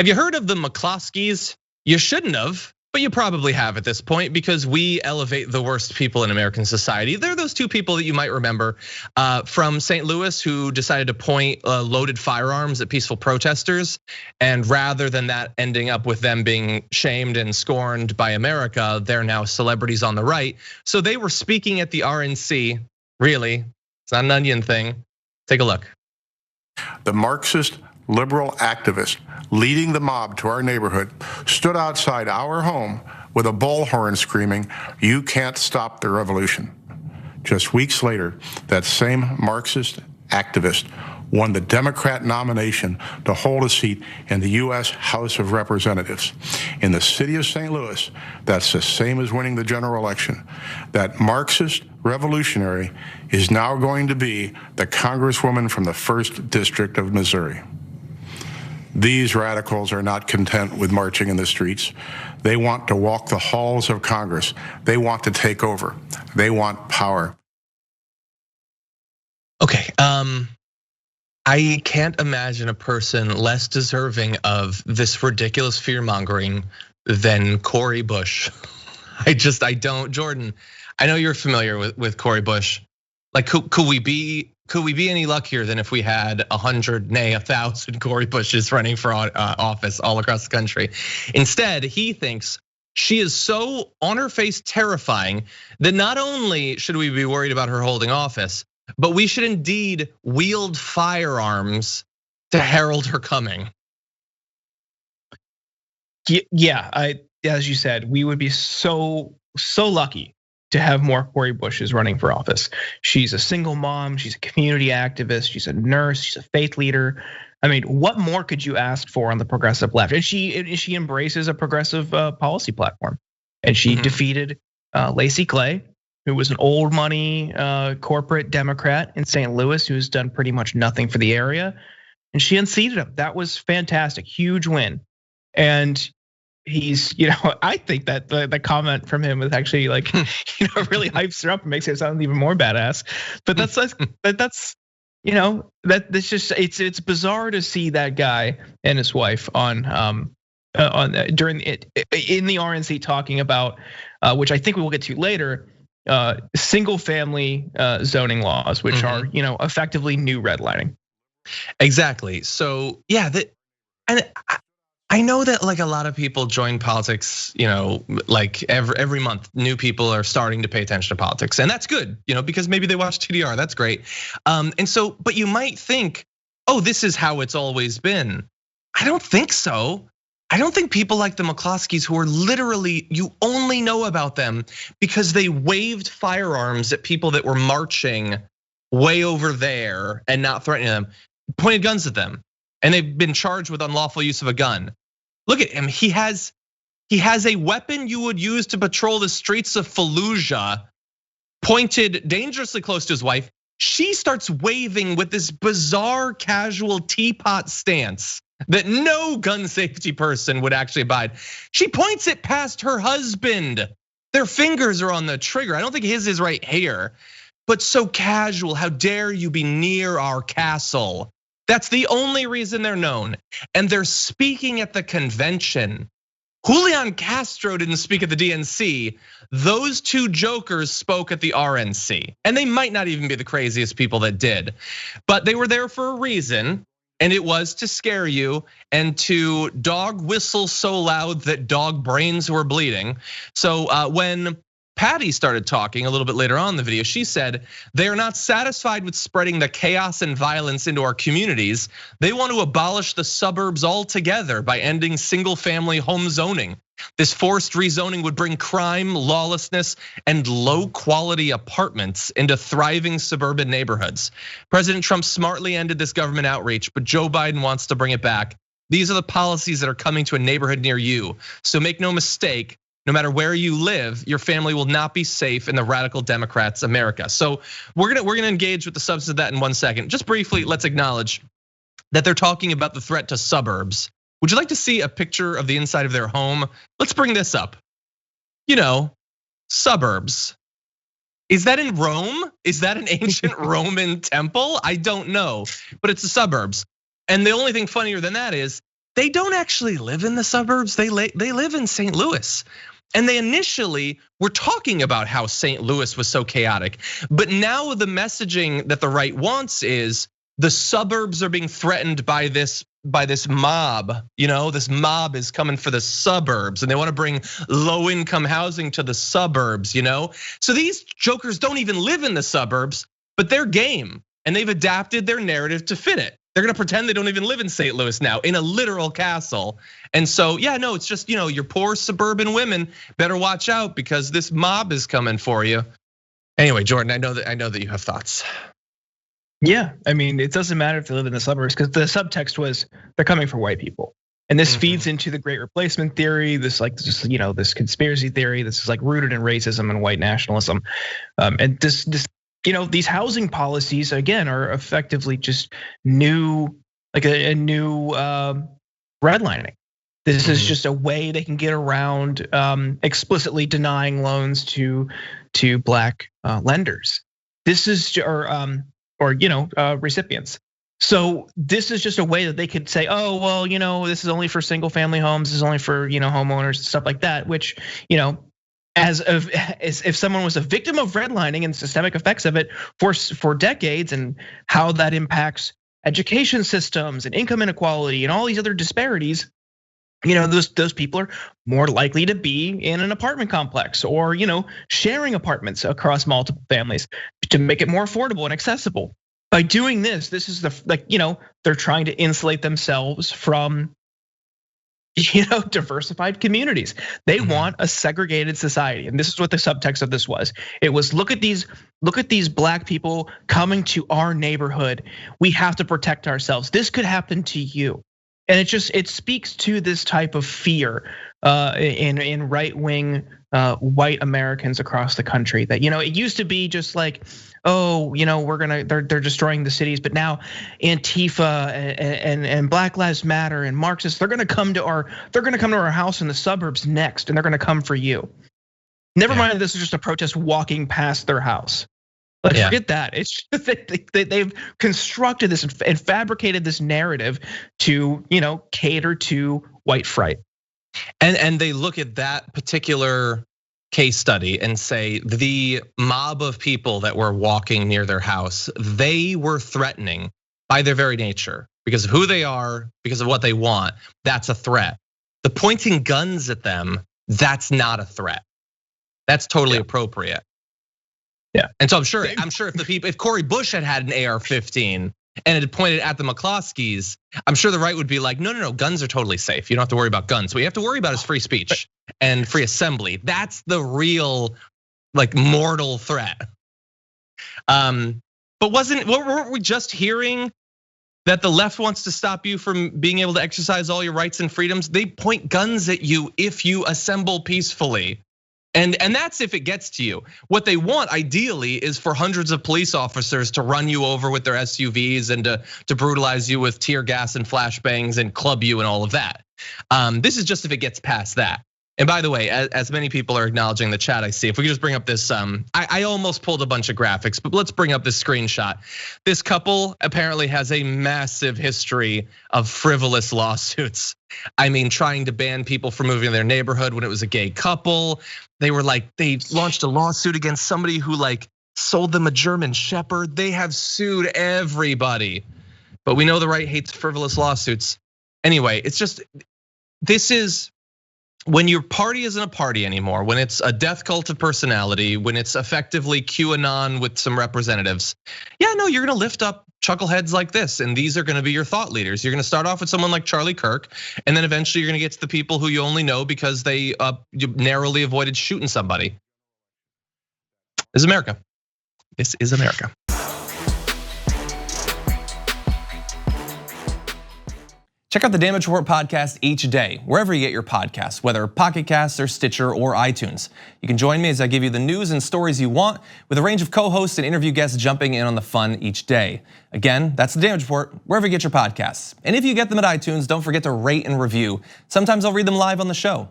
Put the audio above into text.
Have you heard of the McCloskeys? You shouldn't have, but you probably have at this point because we elevate the worst people in American society. They're those two people that you might remember from St. Louis who decided to point loaded firearms at peaceful protesters. And rather than that ending up with them being shamed and scorned by America, they're now celebrities on the right. So they were speaking at the RNC. Really, it's not an onion thing. Take a look. The Marxist liberal activist leading the mob to our neighborhood stood outside our home with a bullhorn screaming, "You can't stop the revolution." Just weeks later, that same Marxist activist won the Democrat nomination to hold a seat in the US House of Representatives. In the city of St. Louis, that's the same as winning the general election. That Marxist revolutionary is now going to be the Congresswoman from the 1st District of Missouri. These radicals are not content with marching in the streets. They want to walk the halls of Congress. They want to take over. They want power. Okay, I can't imagine a person less deserving of this ridiculous fear mongering than Cori Bush. I don't, Jordan. I know you're familiar with Cori Bush. Like, could we be any luckier than if we had 100, nay 1,000 Cori Bushes running for office all across the country? Instead, he thinks she is so on her face terrifying that not only should we be worried about her holding office, but we should indeed wield firearms to herald her coming. Yeah, as you said, we would be so lucky to have more Cori Bushes running for office. She's a single mom, she's a community activist, she's a nurse, she's a faith leader. I mean, what more could you ask for on the progressive left? And she embraces a progressive policy platform. And she defeated Lacey Clay, who was an old money corporate Democrat in St. Louis who's done pretty much nothing for the area. And she unseated him. That was fantastic, huge win. And he's, I think that the comment from him was actually like, really hypes her up and makes her sound even more badass. But that's just it's bizarre to see that guy and his wife in the RNC talking about, which I think we will get to later, single family zoning laws, which are effectively new redlining. Exactly. So yeah, and I know that like a lot of people join politics, like every month, new people are starting to pay attention to politics, and that's good, because maybe they watch TDR. That's great. And so, but you might think, oh, this is how it's always been. I don't think so. I don't think people like the McCloskeys, who are literally, you only know about them because they waved firearms at people that were marching way over there and not threatening them, pointed guns at them, and they've been charged with unlawful use of a gun. Look at him, he has a weapon you would use to patrol the streets of Fallujah, pointed dangerously close to his wife. She starts waving with this bizarre casual teapot stance that no gun safety person would actually abide. She points it past her husband. Their fingers are on the trigger. I don't think his is right here, but so casual. How dare you be near our castle? That's the only reason they're known. And they're speaking at the convention. Julian Castro didn't speak at the DNC. Those two jokers spoke at the RNC. And they might not even be the craziest people that did, but they were there for a reason. And it was to scare you and to dog whistle so loud that dog brains were bleeding. So when Patty started talking a little bit later on in the video, she said they are not satisfied with spreading the chaos and violence into our communities. They want to abolish the suburbs altogether by ending single family home zoning. This forced rezoning would bring crime, lawlessness, and low quality apartments into thriving suburban neighborhoods. President Trump smartly ended this government outreach, but Joe Biden wants to bring it back. These are the policies that are coming to a neighborhood near you. So make no mistake, no matter where you live, your family will not be safe in the radical Democrats' America. So we're gonna engage with the substance of that in 1 second. Just briefly, let's acknowledge that they're talking about the threat to suburbs. Would you like to see a picture of the inside of their home? Let's bring this up. Suburbs. Is that in Rome? Is that an ancient Roman temple? I don't know, but it's the suburbs. And the only thing funnier than that is they don't actually live in the suburbs. They live in St. Louis. And they initially were talking about how St. Louis was so chaotic. But now the messaging that the right wants is the suburbs are being threatened by this mob. This mob is coming for the suburbs, and they want to bring low-income housing to the suburbs. So these jokers don't even live in the suburbs, but they're game, and they've adapted their narrative to fit it. They're gonna pretend they don't even live in St. Louis now, in a literal castle. And so, yeah, no, it's just, your poor suburban women better watch out because this mob is coming for you. Anyway, Jordan, I know that you have thoughts. Yeah, I mean, it doesn't matter if they live in the suburbs because the subtext was they're coming for white people. And this feeds into the Great Replacement theory, this conspiracy theory. This is like rooted in racism and white nationalism. And this these housing policies again are effectively just new, like a new redlining. This is just a way they can get around explicitly denying loans to black lenders. This is or recipients. So this is just a way that they could say, oh well, this is only for single family homes, this is only for homeowners and stuff like that. Which as if someone was a victim of redlining and systemic effects of it for decades, and how that impacts education systems and income inequality and all these other disparities, those people are more likely to be in an apartment complex or sharing apartments across multiple families to make it more affordable and accessible. By doing this is they're trying to insulate themselves from diversified communities. They want a segregated society, and this is what the subtext of this was. It was look at these black people coming to our neighborhood. We have to protect ourselves. This could happen to you. And it speaks to this type of fear in right-wing white Americans across the country. That it used to be just like, oh, they're destroying the cities, but now Antifa and Black Lives Matter and Marxists, they're gonna come to our house in the suburbs next, and they're gonna come for you. Never mind that this is just a protest walking past their house. Forget that. It's just they've constructed this and fabricated this narrative to cater to white fright. And they look at that particular case study and say the mob of people that were walking near their house, they were threatening by their very nature because of who they are, because of what they want. That's a threat. The pointing guns at them, that's not a threat. That's totally appropriate. Yeah, and so I'm sure if Cori Bush had an AR-15 and it had pointed at the McCloskeys, I'm sure the right would be like, no, guns are totally safe. You don't have to worry about guns. What you have to worry about is free speech and free assembly. That's the real mortal threat. But weren't we just hearing that the left wants to stop you from being able to exercise all your rights and freedoms? They point guns at you if you assemble peacefully. And that's if it gets to you. What they want ideally is for hundreds of police officers to run you over with their SUVs and to brutalize you with tear gas and flashbangs and club you and all of that. This is just if it gets past that. And by the way, as many people are acknowledging in the chat, I see, if we could just bring up this, I almost pulled a bunch of graphics, but let's bring up this screenshot. This couple apparently has a massive history of frivolous lawsuits. I mean, trying to ban people from moving to their neighborhood when it was a gay couple. They launched a lawsuit against somebody who sold them a German Shepherd. They have sued everybody, but we know the right hates frivolous lawsuits. Anyway, it's just, this is, when your party isn't a party anymore, when it's a death cult of personality, when it's effectively QAnon with some representatives, you're gonna lift up chuckleheads like this, and these are gonna be your thought leaders. You're gonna start off with someone like Charlie Kirk, and then eventually you're gonna get to the people who you only know because they narrowly avoided shooting somebody. This is America. This is America. Check out the Damage Report podcast each day, wherever you get your podcasts, whether Pocket Casts or Stitcher or iTunes. You can join me as I give you the news and stories you want, with a range of co-hosts and interview guests jumping in on the fun each day. Again, that's the Damage Report, wherever you get your podcasts. And if you get them at iTunes, don't forget to rate and review. Sometimes I'll read them live on the show.